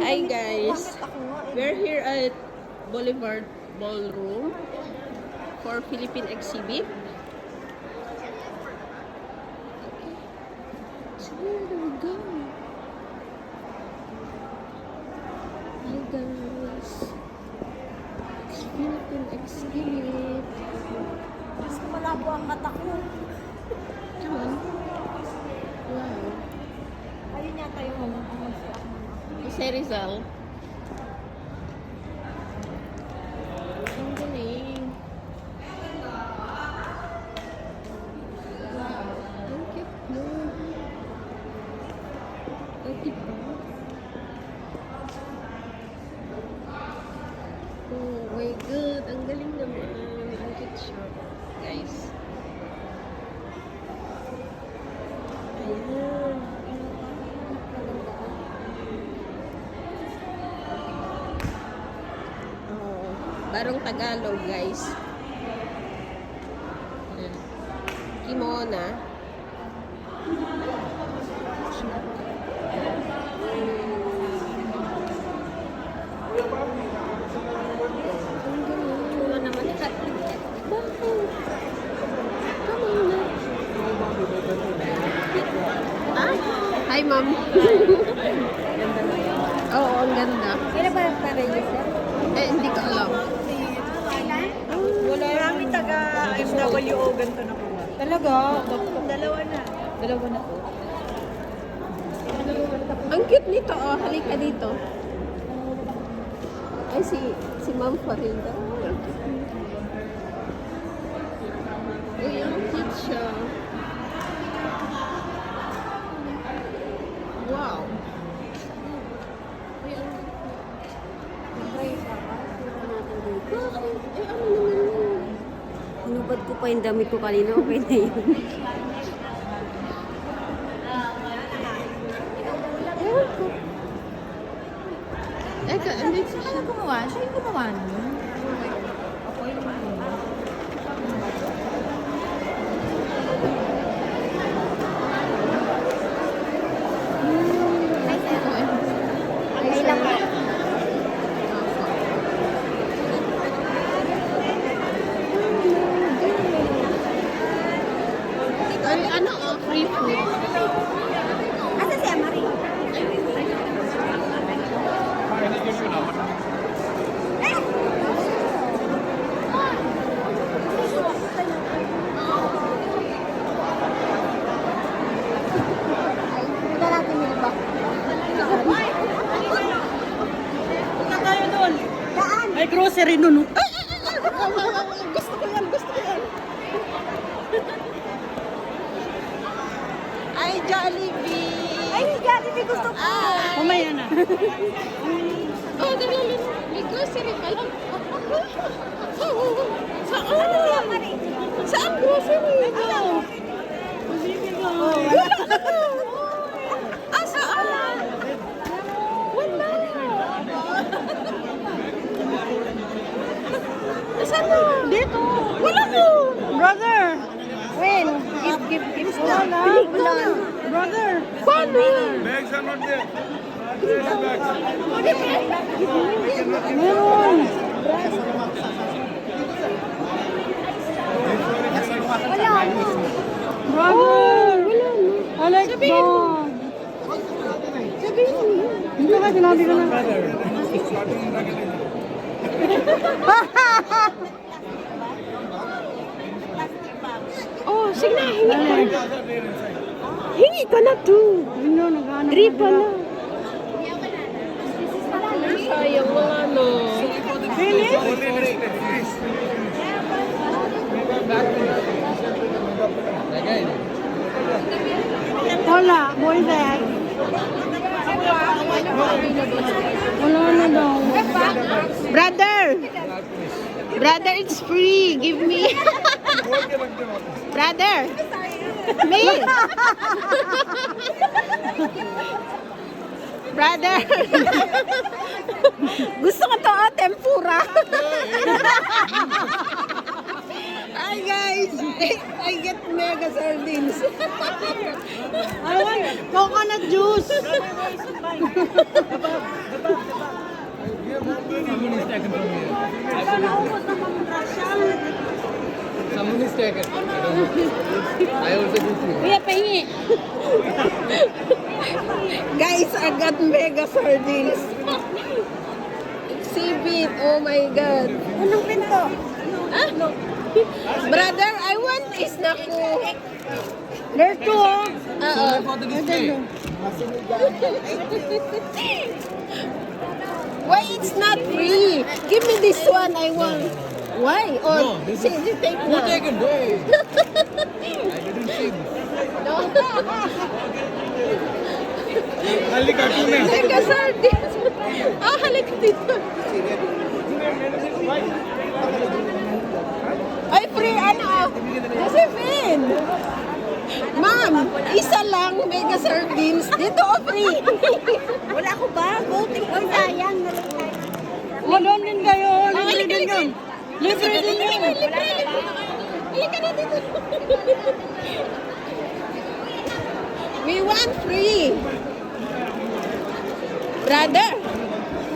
Hi guys, we're here at Boulevard Ballroom for Philippine exhibit. So here we go. Hi guys, it's Philippine exhibit. Mas malabo ang mata ko. Come on. Wow. Ayun yata yung ano. Jose Rizal. Ang galing. Wow. Ang cute mo. Ang diba? Oh my god. Ang galing naman. Ang cute siya. Guys. Ayan. Barong Tagalog, guys. Ayan. Kimona. Wala naman. Bakit? Come on na. Ah? Hi, ma'am. Oo, ang ganda. Kailan ba nagpa-register? Eh, hindi ko alam. Wala. Marami taga MWO ganito na kuma. Talaga? Dalawa na. Dalawa na po. Ang cute nito, oh. Halika dito. Ay, si Ma'am Farinda. Oh, ang cute nito. Uy, ang cute siya. Wow. Uy, ang bakit? Eh, ano naman yun? Hinubad ko pa yung damit ko kanina. Okay na yun. Ewan ko. Eka, andito siya. Ano gumawa? Siya yung gumawa nun. Okay lang ba? Ay, ano, oh, free food. Asa si Amari? Ito natin yung iba. Punta tayo doon. Daan! May grocery doon. Gusto ko yan, gusto ko yan. Ay, Jollibee! Ay, Jollibee gusto ko! Kumaya na. Oh, dali, may grocery pa lang. Saan? Ano si Amari? Saan grocery? Ano? Wala. Ah, saan? Wala. Saan na? Dito. Wala ko. Brother! When? Give Wala. Wala. Brother! Paano? Bags are not there. Where are the bags? Meron! Wala. Brother! Wala na. Alex Sabihin mo. Bong! Sabihin mo. Hindi ka, sinabi ko na. Oh, sige na. Hingi ka na. Hingi ka na to. Ano, naghanap Three na pa sila. na. Sayang mga ano. Finish? Wala, boy bag. Wala na daw. Brother! Brother, it's free. Give me. Brother! Me! Brother! Gusto ko to, tempura. Hi guys! I get mega sardines. I want coconut juice. taken from here. Someone is taken. I don't know. I also do too. Kuya, pahingi. Guys, I got mega sardines. Exhibit. Oh my God. Unang pinto. Ah? Brother, I want isnaku. There's two, oh. Oo. For the display. Why it's not free? Give me this one. I want. Why? Oh, No, this see, is- you take Who na. taken? No. I didn't see this. No. Halika, tuna. Mega sardines. Ah, halika dito. Ay, free ano? Kasi Finn. Ma'am, isa lang mega sardines. Dito o free. Wala ko ba? Voting ko sayang. Doon din kayo. Libre halika, din halika. yun. Libre din yun. Halika na dito. We want free. Brother,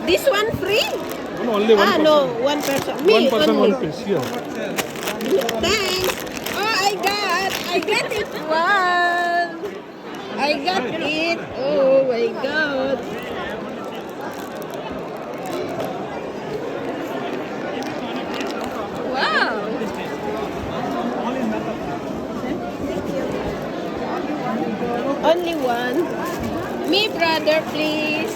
this one free? No, only one Ah, person. no, one person. Me, One person, only. one piece. Yeah. Thanks. Oh, I get it one. I got it. Oh my God. Wow. Only one. Me, brother, please.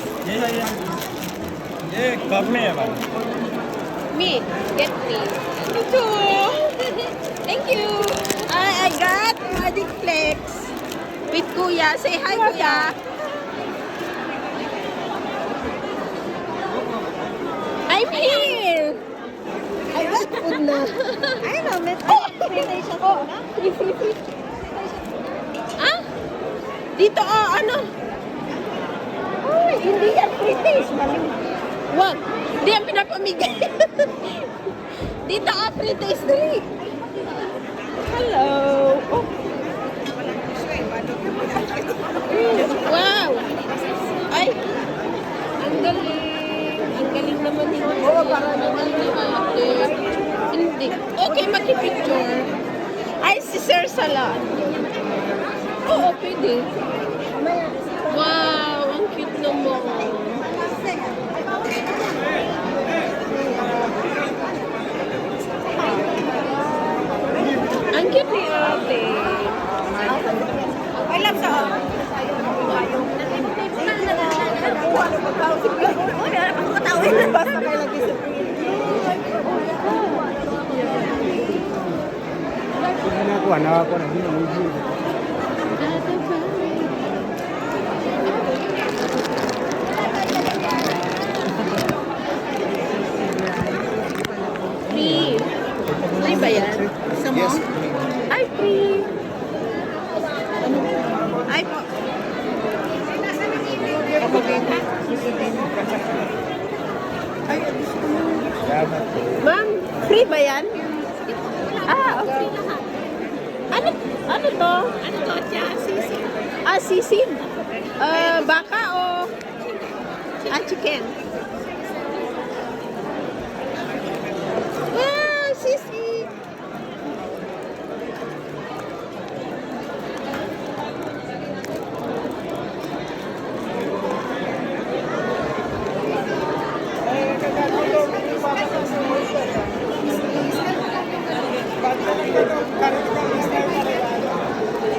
ये कब में है भाई? Me, get me. Me too. Thank you. I got Magic Flex with Kuya. Say hi, Kuya. I'm here. I got food na. Ay, no, may presentation ko na. Ah? Dito, oh, ano? Ay, hindi yan British. Wag. Hindi yan pinapamigay. Dito, oh, British. Dali. Hello. Oh. Wow. Ay. Ang galing. Ang galing naman ni Oo, para naman ni ate. Hindi. Okay, makipicture. Ay, si Sir Salad. Oo, pwede. Wow, ang cute naman. Ang cute ni ate. I love sa Basta kayo lagi sa free. Free ba yan? Isa mo? Ay, free. Ay, po. Ma'am, free ba yan? Ah, okay. Ano to? Ano to? Sisid. Ah, sisid. Baka o? Ah, chicken. Ah, sisid.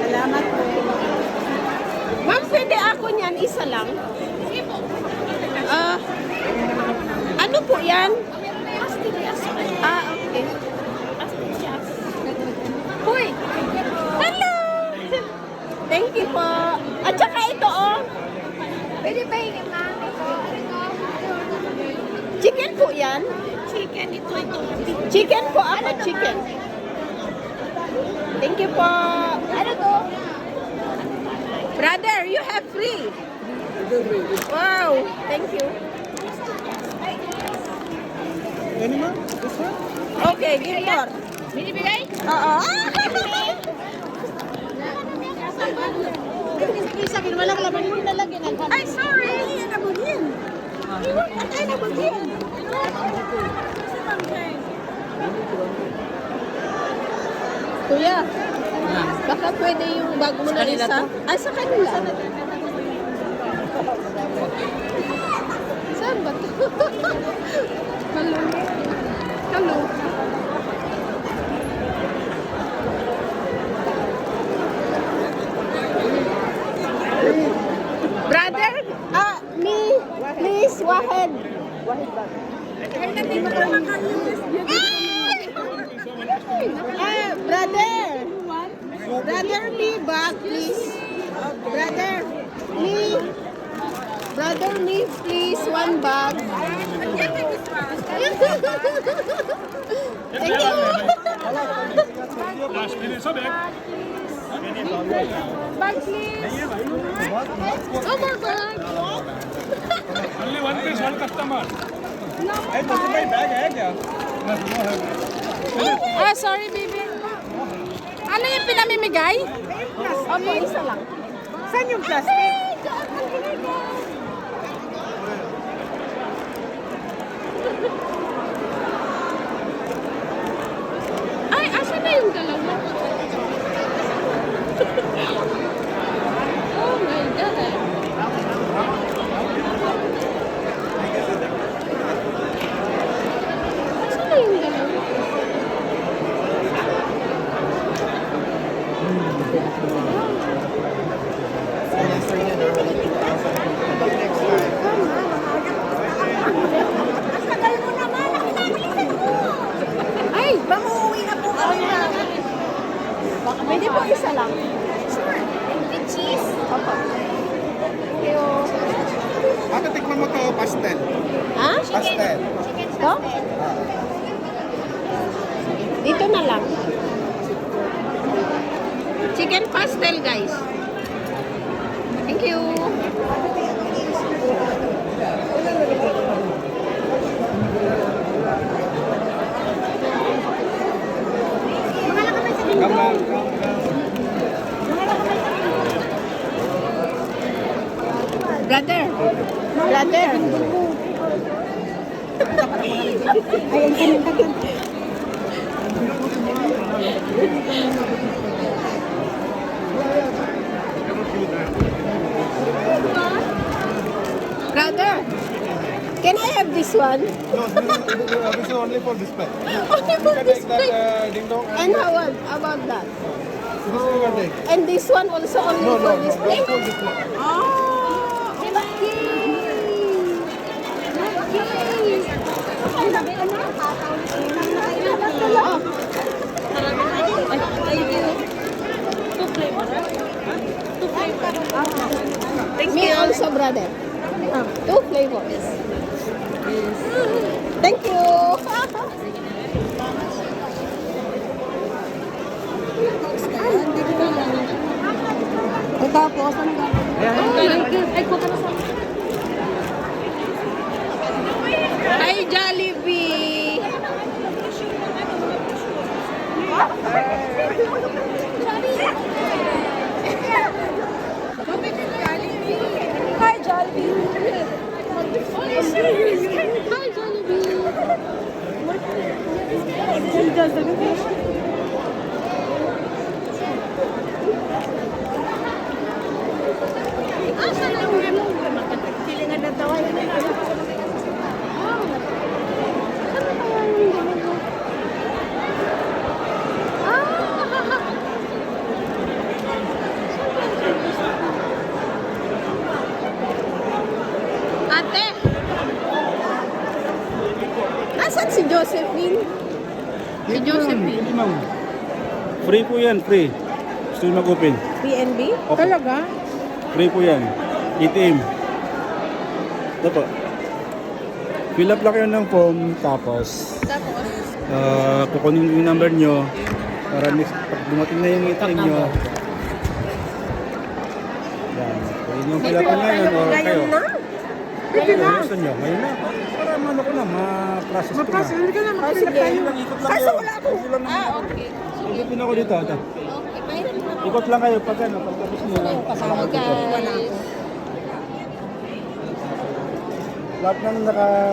Salamat po. Ma'am, pwede ako niyan, isa lang. Ah, ano po yan? Ah, okay. Hoy! Hello! Thank you po. At saka ito, oh. Pwede ba yung mami ko? Chicken po yan? Chicken, ito. Chicken po ako, chicken. Thank you po. Ano to? Brother, you have free. Wow, thank you. Okay, give more. Binibigay? Oo. Sa akin, walang laman mo nalagyan. Ay, sorry. Ano mo din? Patay na mag-yan. Kuya, baka pwede yung bag mo na isa. Ay, sa kanila. Saan ba ito? Hello. Hello. Brother, please, Wahed. Brother, me back, please. Brother, me, please, one bag. Thank you. Last minute, so big. Bag, please. Oh my God. Only one piece, one customer. Hey, तो तुम्हारी बैग है क्या? Ah, sorry, baby. Ano yung pinamimigay? Opo, isa lang. Saan yung plastic? Ay, asa na yung dalawa? Oh my God. Asa na yung dalawa? Ay, baka uuwi na po kami. Pwede po isa lang. Sure. With cheese? Opo. Ate, tikman mo to, pastel. Ha? Pastel. Ito? Dito na lang. Chicken pastel, guys. Thank you. Come on. Brother. Brother, can I have this one? No, this is only for display. Only for this That place. ding dong. And how about that? This you can take. And this one also only No, for no, this no, place? that's for display. Oh, okay. Thank Me also, brother. Two flavors. Thank you. Tapos, ano ba? Ay, kuha na sa... Hi, Jollibee! Hi, Jollibee! Hi, Jollibee! Silingan na tawa. Ate! Nasaan si Josephine? Si Josephine. Free po yan, free. Gusto nyo mag-open? PNB? Opo. Talaga? Free po yan. ATM. Ito po. Fill up lang kayo ng form, tapos kukunin yung number nyo para next, pag dumating na yung ATM nyo. Yan. Pwede yung fill up na ngayon or kayo. Pwede na. Gusto nyo, ngayon na. Para ano ko na, ma-process ko na. Hindi ka na mag-fill tayo. Kaso wala akong... Okay. Ikot ako dito. Ito. Okay, mayroon na. Ikot lang kayo pag ano, pagkapos nyo. Kasama guys. Lahat naman naka